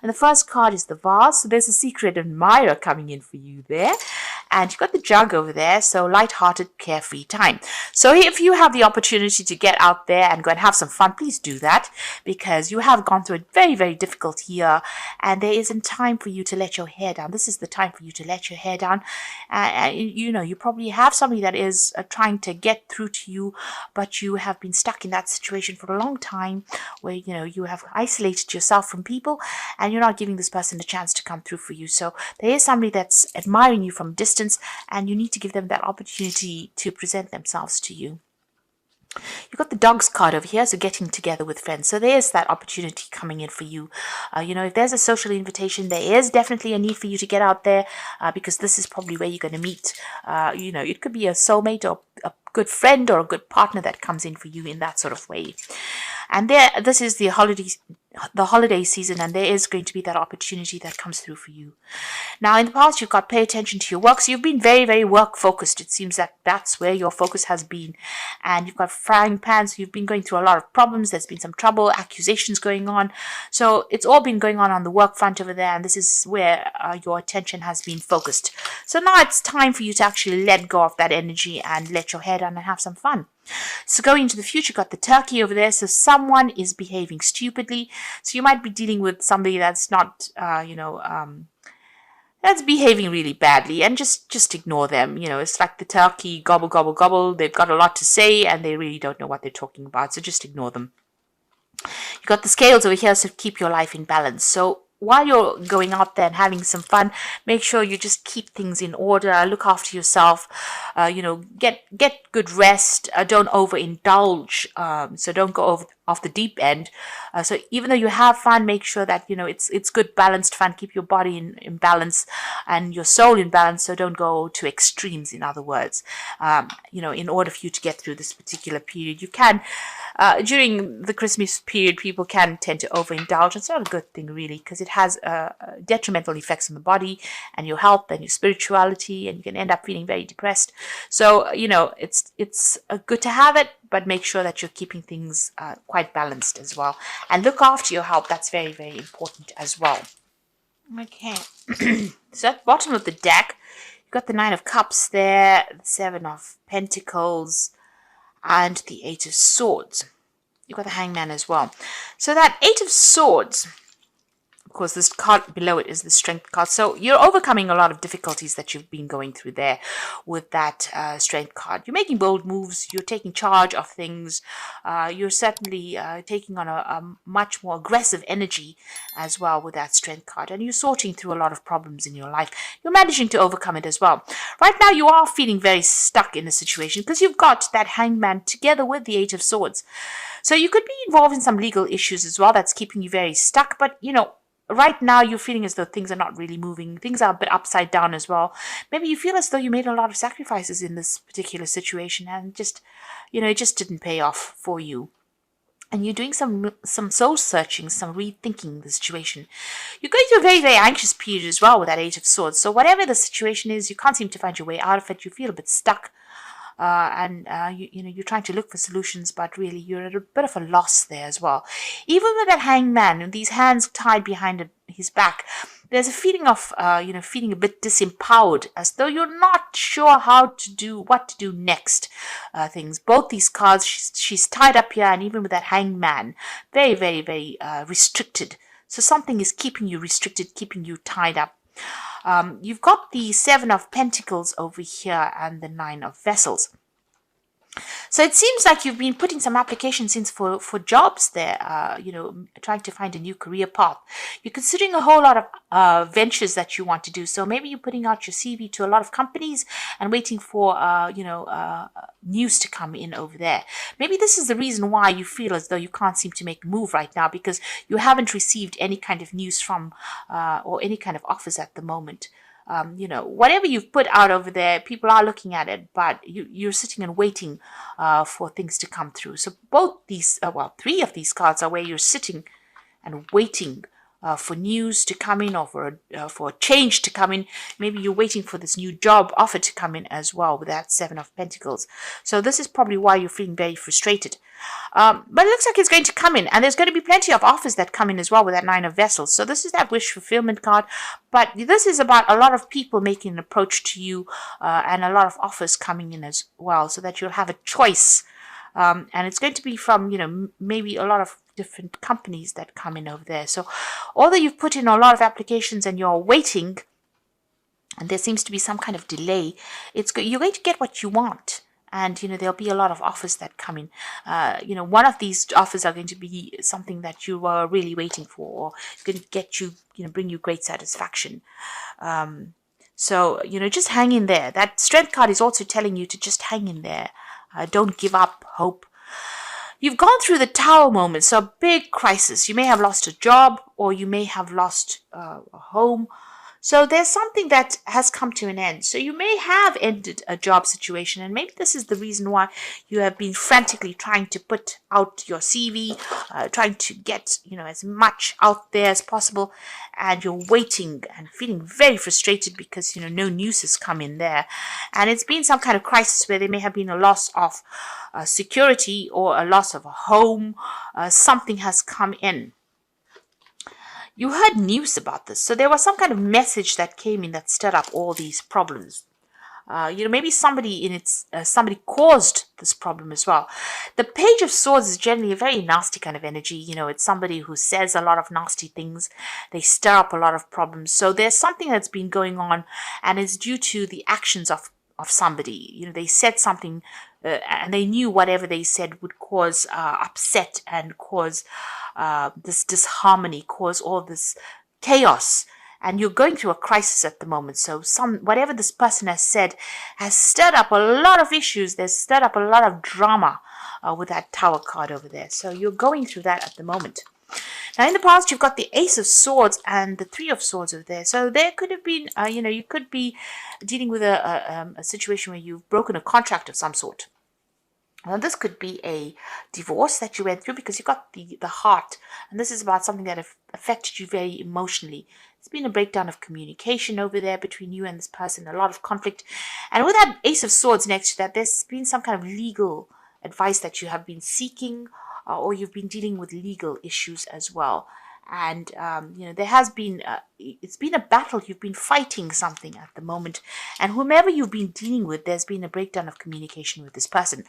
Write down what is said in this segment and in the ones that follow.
And the first card is the vase. So there's a secret admirer coming in for you there. And you've got the jug over there, so light-hearted, carefree time. So if you have the opportunity to get out there and go and have some fun, please do that, because you have gone through a very, very difficult year, and there isn't time for you to let your hair down. This is the time for you to let your hair down. You probably have somebody that is trying to get through to you, but you have been stuck in that situation for a long time where, you have isolated yourself from people, and you're not giving this person a chance to come through for you. So there is somebody that's admiring you from distance, and you need to give them that opportunity to present themselves to you. You've got the dogs card over here, so getting together with friends. So there's that opportunity coming in for you. If there's a social invitation, there is definitely a need for you to get out there, because this is probably where you're going to meet. It could be a soulmate or a good friend or a good partner that comes in for you in that sort of way. And this is the holiday season, and there is going to be that opportunity that comes through for you. Now, in the past, you've got pay attention to your work. So you've been very, very work focused. It seems that that's where your focus has been. And you've got frying pans. You've been going through a lot of problems. There's been some trouble, accusations going on. So it's all been going on the work front over there. And this is where your attention has been focused. So now it's time for you to actually let go of that energy and let your hair down and have some fun. So going into the future, got the turkey over there. So someone is behaving stupidly. So you might be dealing with somebody that's not, that's behaving really badly, and just ignore them. It's like the turkey, gobble, gobble, gobble. They've got a lot to say, and they really don't know what they're talking about. So just ignore them. You got the scales over here, so keep your life in balance. So while you're going out there and having some fun, make sure you just keep things in order. Look after yourself. Get good rest. Don't overindulge. So don't go off the deep end. So even though you have fun, make sure that it's good balanced fun. Keep your body in balance and your soul in balance. So don't go to extremes. In other words, in order for you to get through this particular period, you can. During the Christmas period, people can tend to overindulge. It's not a good thing, really, because it has detrimental effects on the body and your health and your spirituality, and you can end up feeling very depressed. So, it's good to have it, but make sure that you're keeping things quite balanced as well. And look after your health. That's very, very important as well. Okay. So at the bottom of the deck, you've got the Nine of Cups there, the Seven of Pentacles, and the Eight of Swords. You've got the Hangman as well. So that Eight of Swords, of course, this card below it is the Strength card. So you're overcoming a lot of difficulties that you've been going through there with that Strength card. You're making bold moves. You're taking charge of things. You're certainly taking on a much more aggressive energy as well with that Strength card. And you're sorting through a lot of problems in your life. You're managing to overcome it as well. Right now, you are feeling very stuck in a situation because you've got that Hangman together with the Eight of Swords. So you could be involved in some legal issues as well that's keeping you very stuck. But, right now you're feeling as though things are not really moving. Things are a bit upside down as well. Maybe you feel as though you made a lot of sacrifices in this particular situation and it just didn't pay off for you. And you're doing some soul searching, some rethinking the situation. You're going through a very, very anxious period as well with that Eight of Swords. So whatever the situation is, you can't seem to find your way out of it. You feel a bit stuck. You're trying to look for solutions, but really you're at a bit of a loss there as well. Even with that Hangman and these hands tied behind his back, there's a feeling of, feeling a bit disempowered, as though you're not sure what to do next. Both these cards, she's tied up here, and even with that Hangman, very, very, very restricted. So something is keeping you restricted, keeping you tied up. You've got the Seven of Pentacles over here and the Nine of Vessels. So it seems like you've been putting some applications in for jobs there, trying to find a new career path. You're considering a whole lot of ventures that you want to do. So maybe you're putting out your CV to a lot of companies and waiting for, news to come in over there. Maybe this is the reason why you feel as though you can't seem to make a move right now, because you haven't received any kind of news from or any kind of offers at the moment. Whatever you've put out over there, people are looking at it, but you're sitting and waiting for things to come through. So both these, three of these cards are where you're sitting and waiting for news to come in, or for a change to come in. Maybe you're waiting for this new job offer to come in as well with that Seven of Pentacles. So this is probably why you're feeling very frustrated. But it looks like it's going to come in, and there's going to be plenty of offers that come in as well with that Nine of Vessels. So this is that wish fulfillment card, but this is about a lot of people making an approach to you, and a lot of offers coming in as well, so that you'll have a choice. And it's going to be from, maybe a lot of different companies that come in over there. So although you've put in a lot of applications and you're waiting, and there seems to be some kind of delay, you're going to get what you want. And, there'll be a lot of offers that come in. One of these offers are going to be something that you were really waiting for, or it's going to get you, bring you great satisfaction. So, just hang in there. That Strength card is also telling you to just hang in there. Don't give up hope. You've gone through the Tower moment, so a big crisis. You may have lost a job, or you may have lost a home. So there's something that has come to an end. So you may have ended a job situation, and maybe this is the reason why you have been frantically trying to put out your CV, trying to get, as much out there as possible, and you're waiting and feeling very frustrated because, no news has come in there. And it's been some kind of crisis where there may have been a loss of security or a loss of a home. Something has come in. You heard news about this, so there was some kind of message that came in that stirred up all these problems. Maybe somebody caused this problem as well. The Page of Swords is generally a very nasty kind of energy. It's somebody who says a lot of nasty things. They stir up a lot of problems. So there's something that's been going on, and it's due to the actions of somebody. They said something, and they knew whatever they said would cause upset and cause this disharmony, cause all this chaos. And you're going through a crisis at the moment. So whatever this person has said has stirred up a lot of issues. There's stirred up a lot of drama with that Tower card over there. So you're going through that at the moment. Now, in the past, you've got the Ace of Swords and the Three of Swords over there. So there could have been, you could be dealing with a situation where you've broken a contract of some sort. Now, this could be a divorce that you went through because you got the heart. And this is about something that affected you very emotionally. It's been a breakdown of communication over there between you and this person, a lot of conflict. And with that Ace of Swords next to that, there's been some kind of legal advice that you have been seeking, or you've been dealing with legal issues as well. And, there has been, it's been a battle. You've been fighting something at the moment. And whomever you've been dealing with, there's been a breakdown of communication with this person.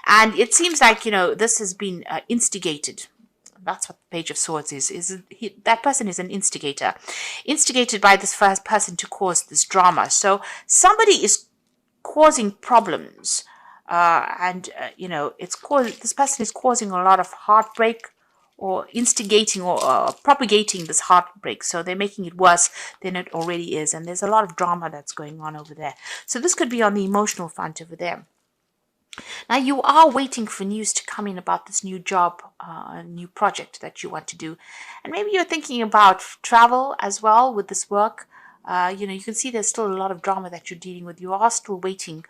And it seems like, this has been instigated. That's what the Page of Swords is. That person is an instigator. Instigated by this first person to cause this drama. So somebody is causing problems. This person is causing a lot of heartbreak, or instigating or propagating this heartbreak. So they're making it worse than it already is. And there's a lot of drama that's going on over there. So this could be on the emotional front over there. Now, you are waiting for news to come in about this new job, new project that you want to do. And maybe you're thinking about travel as well with this work. You can see there's still a lot of drama that you're dealing with. You are still waiting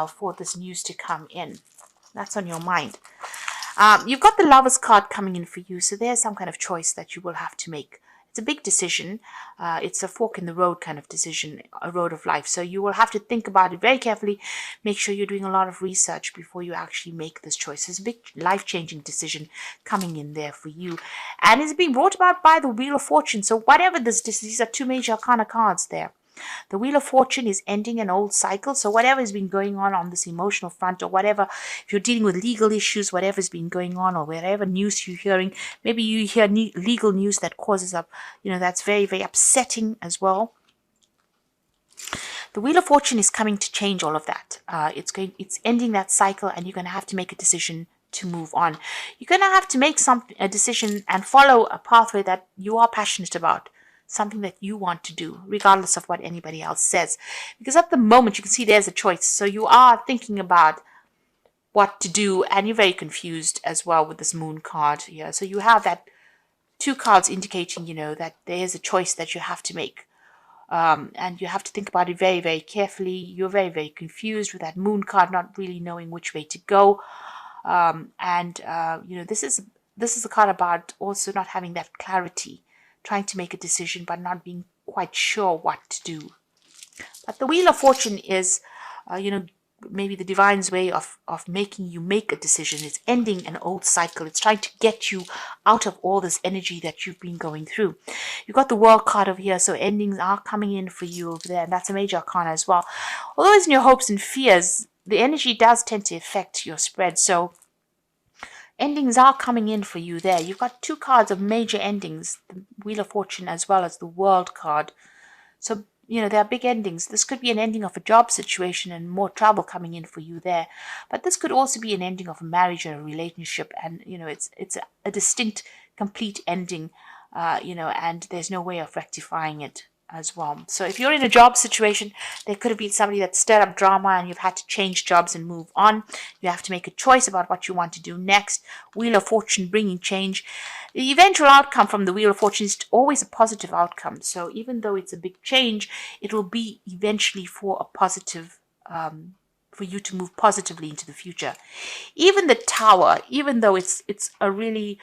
for this news to come in. That's on your mind. You've got the Lovers card coming in for you. So there's some kind of choice that you will have to make. It's a big decision. It's a fork in the road kind of decision, a road of life. So you will have to think about it very carefully. Make sure you're doing a lot of research before you actually make this choice. It's a big life-changing decision coming in there for you. And it's being brought about by the Wheel of Fortune. So whatever these are two major arcana cards there. The Wheel of Fortune is ending an old cycle. So whatever has been going on this emotional front, or whatever, if you're dealing with legal issues, whatever's been going on, or whatever news you're hearing, maybe you hear legal news that causes up, that's very, very upsetting as well. The Wheel of Fortune is coming to change all of that. It's ending that cycle, and you're going to have to make a decision to move on. You're going to have to make a decision and follow a pathway that you are passionate about. Something that you want to do, regardless of what anybody else says. Because at the moment, you can see there's a choice. So you are thinking about what to do, and you're very confused as well with this Moon card here. So you have that two cards indicating, that there is a choice that you have to make. And you have to think about it very, very carefully. You're very, very confused with that Moon card, not really knowing which way to go. This is a card about also not having that clarity, trying to make a decision but not being quite sure what to do. But the Wheel of Fortune is, maybe the divine's way of making you make a decision. It's ending an old cycle. It's trying to get you out of all this energy that you've been going through. You've got the World card over here, so endings are coming in for you over there, and that's a major arcana as well. Although it's in your hopes and fears, the energy does tend to affect your spread, so endings are coming in for you there. You've got two cards of major endings, the Wheel of Fortune as well as the World card. So, there are big endings. This could be an ending of a job situation and more travel coming in for you there. But this could also be an ending of a marriage or a relationship. And, it's a distinct, complete ending, and there's no way of rectifying it as well. So if you're in a job situation, there could have been somebody that stirred up drama and you've had to change jobs and move on. You have to make a choice about what you want to do next. Wheel of Fortune bringing change. The eventual outcome from the Wheel of Fortune is always a positive outcome. So even though it's a big change, it will be eventually for a positive, for you to move positively into the future. Even the Tower, even though it's a really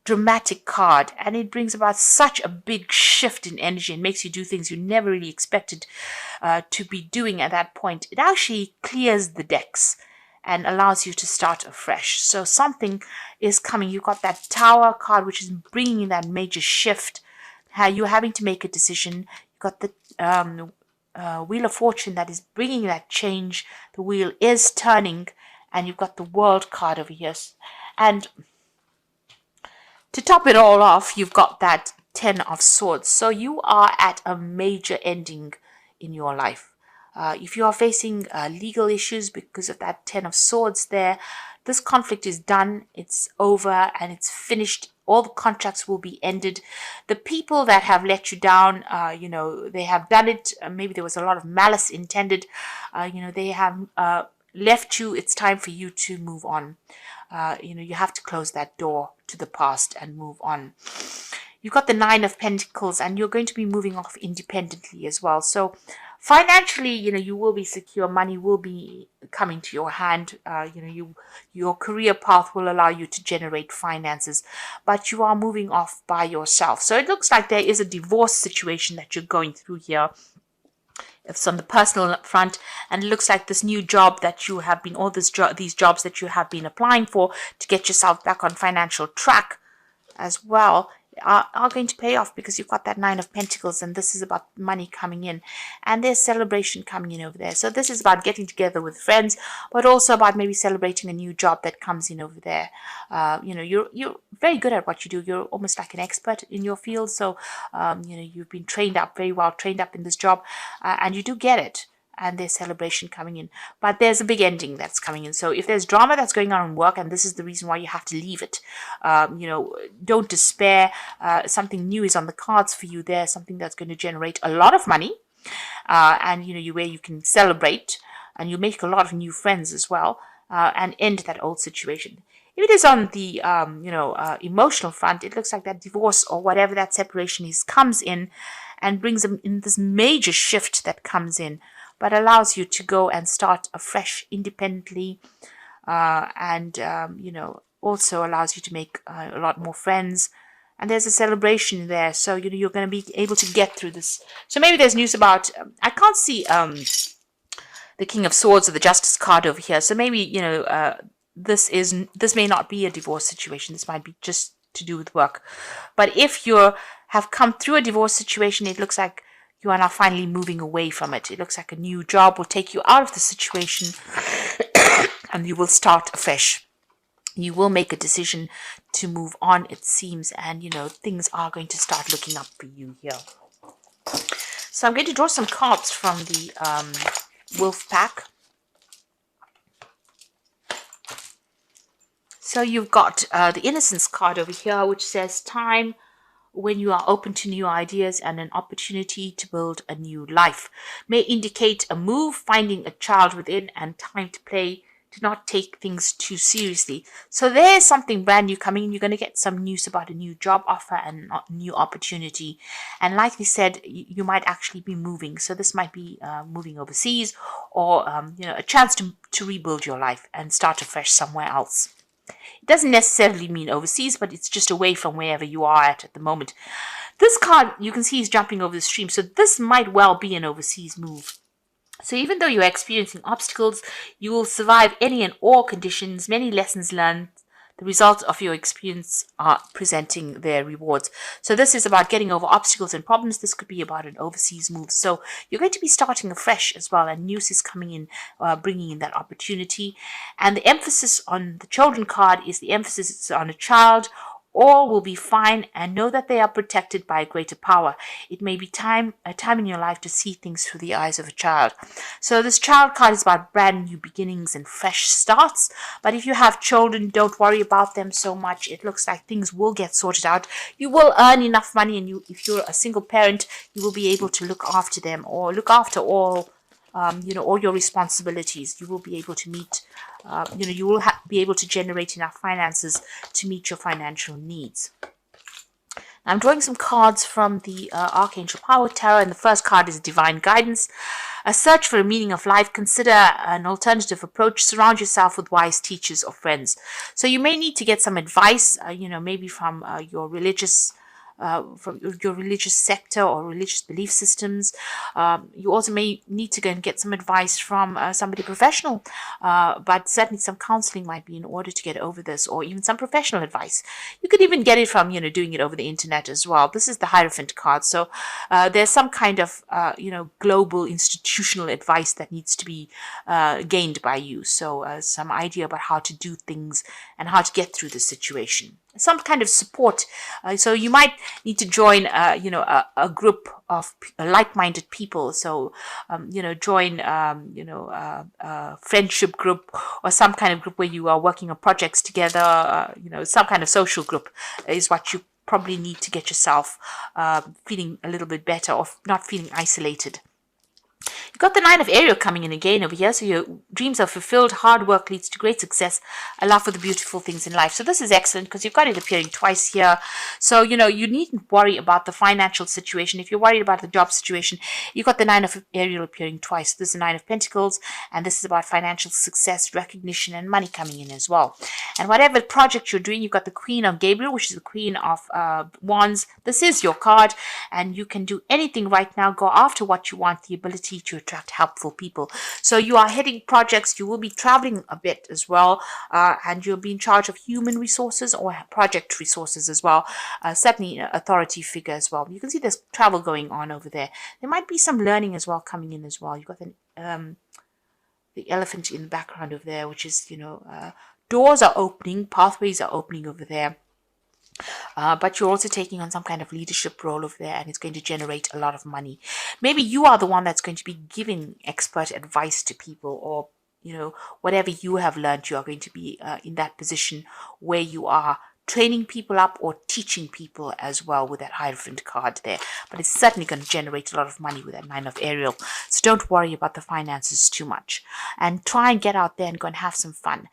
dramatic card and it brings about such a big shift in energy and makes you do things you never really expected to be doing at that point, it actually clears the decks and allows you to start afresh. So something is coming. You've got that Tower card, which is bringing in that major shift. You're having to make a decision. You've got the Wheel of Fortune that is bringing that change. The wheel is turning, and you've got the World card over here. And to top it all off, you've got that Ten of Swords. So you are at a major ending in your life. If you are facing legal issues because of that Ten of Swords there, this conflict is done, it's over, and it's finished. All the contracts will be ended. The people that have let you down, they have done it. Maybe there was a lot of malice intended. They have left you. It's time for you to move on. You have to close that door to the past and move on. You've got the Nine of Pentacles, and you're going to be moving off independently as well. So financially, you will be secure. Money will be coming to your hand. Your career path will allow you to generate finances, but you are moving off by yourself. So it looks like there is a divorce situation that you're going through here. It's on the personal front, and it looks like this new job that you have been, these jobs that you have been applying for to get yourself back on financial track as well, are going to pay off, because you've got that Nine of Pentacles, and this is about money coming in, and there's celebration coming in over there. So this is about getting together with friends, but also about maybe celebrating a new job that comes in over there. You're very good at what you do. You're almost like an expert in your field. So you've been trained up, very well trained up in this job, and you do get it. And there's celebration coming in. But there's a big ending that's coming in. So if there's drama that's going on in work, and this is the reason why you have to leave it, don't despair. Something new is on the cards for you there, something that's going to generate a lot of money, and where you can celebrate, and you make a lot of new friends as well, and end that old situation. If it is on the emotional front, it looks like that divorce or whatever that separation is comes in and brings them in this major shift that comes in, but allows you to go and start afresh independently, and also allows you to make a lot more friends. And there's a celebration there, so you're going to be able to get through this. So maybe there's news about, I can't see the King of Swords or the Justice card over here. So maybe this may not be a divorce situation. This might be just to do with work. But if you have come through a divorce situation, it looks like you are now finally moving away from it. It looks like a new job will take you out of the situation and you will start afresh. You will make a decision to move on, it seems, and things are going to start looking up for you here. So I'm going to draw some cards from the Wolf Pack. So you've got the Innocence card over here, which says time when you are open to new ideas and an opportunity to build a new life. May indicate a move, finding a child within, and time to play, to not take things too seriously. So there's something brand new coming in. You're going to get some news about a new job offer and a new opportunity. And like we said, you might actually be moving. So this might be moving overseas, or a chance to rebuild your life and start afresh somewhere else. It doesn't necessarily mean overseas, but it's just away from wherever you are at the moment. This card, you can see, is jumping over the stream, so this might well be an overseas move. So even though you're experiencing obstacles, you will survive any and all conditions. Many lessons learned, the results of your experience are presenting their rewards. So this is about getting over obstacles and problems. This could be about an overseas move. So you're going to be starting afresh as well, and news is coming in, bringing in that opportunity. And the emphasis on the children card is the emphasis on a child. All will be fine, and know that they are protected by a greater power. It may be a time in your life to see things through the eyes of a child. So this child card is about brand new beginnings and fresh starts. But if you have children, don't worry about them so much. It looks like things will get sorted out. You will earn enough money, and if you're a single parent, you will be able to look after them, or look after all all your responsibilities. You will be able to meet, you will be able to generate enough finances to meet your financial needs. Now, I'm drawing some cards from the Archangel Power Tarot, and the first card is Divine Guidance. A search for a meaning of life. Consider an alternative approach. Surround yourself with wise teachers or friends. So you may need to get some advice, maybe from your religious sector or religious belief systems. You also may need to go and get some advice from somebody professional, but certainly some counseling might be in order to get over this, or even some professional advice. You could even get it from, doing it over the internet as well. This is the Hierophant card. So there's some kind of, global institutional advice that needs to be gained by you. So some idea about how to do things and how to get through the situation. Some kind of support. So you might need to join, a group of like-minded people. So, join, a friendship group, or some kind of group where you are working on projects together. Some kind of social group is what you probably need to get yourself feeling a little bit better, or not feeling isolated. You've got the 9 of Ariel coming in again over here. So your dreams are fulfilled. Hard work leads to great success. A love for the beautiful things in life. So this is excellent because you've got it appearing twice here. So, you needn't worry about the financial situation. If you're worried about the job situation, you've got the 9 of Ariel appearing twice. This is the 9 of Pentacles, and this is about financial success, recognition, and money coming in as well. And whatever project you're doing, you've got the Queen of Gabriel, which is the Queen of Wands. This is your card, and you can do anything right now. Go after what you want. The ability to attract helpful people. So you are heading projects. You will be traveling a bit as well, and you'll be in charge of human resources or project resources as well. Certainly an authority figure as well. You can see there's travel going on over there. There might be some learning as well coming in as well. You've got the elephant in the background over there, which is, doors are opening, pathways are opening over there. But you're also taking on some kind of leadership role over there, and it's going to generate a lot of money. Maybe you are the one that's going to be giving expert advice to people, or whatever you have learned, you are going to be in that position where you are training people up or teaching people as well with that Hierophant card there. But it's certainly going to generate a lot of money with that 9 of Ariel. So don't worry about the finances too much, and try and get out there and go and have some fun.